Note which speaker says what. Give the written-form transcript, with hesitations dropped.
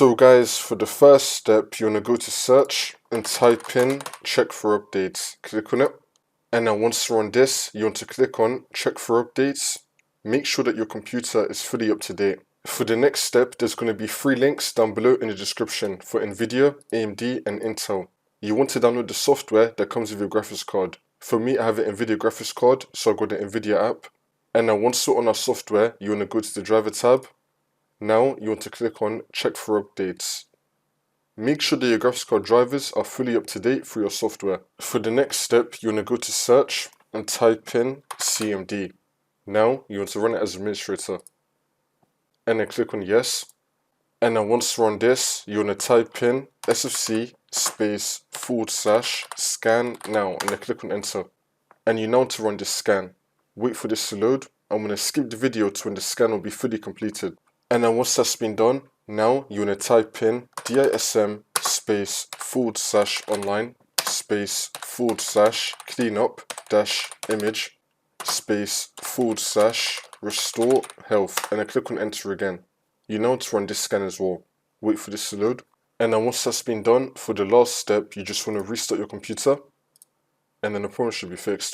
Speaker 1: So guys, for the first step, you want to go to search and type in check for updates. Click on it. And now once you're on this, you want to click on check for updates. Make sure that your computer is fully up to date. For the next step, there's going to be 3 links down below in the description for NVIDIA, AMD and Intel. You want to download the software that comes with your graphics card. For me, I have an NVIDIA graphics card, so I got the NVIDIA app. And now once you're on our software, you want to go to the driver tab. Now you want to click on check for updates. Make sure that your graphics card drivers are fully up to date for your software. For the next step, you want to go to search and type in CMD. Now you want to run it as administrator. And then click on yes. And then once you're on this, you want to type in sfc /scan now and then click on enter. And you now want to run this scan. Wait for this to load. I'm going to skip the video to when the scan will be fully completed. And then once that's been done, now you want to type in dism /online /cleanup -image /restore health and then click on enter again. You now want to run this scan as well. Wait for this to load. And then once that's been done, for the last step, you just want to restart your computer and then the problem should be fixed.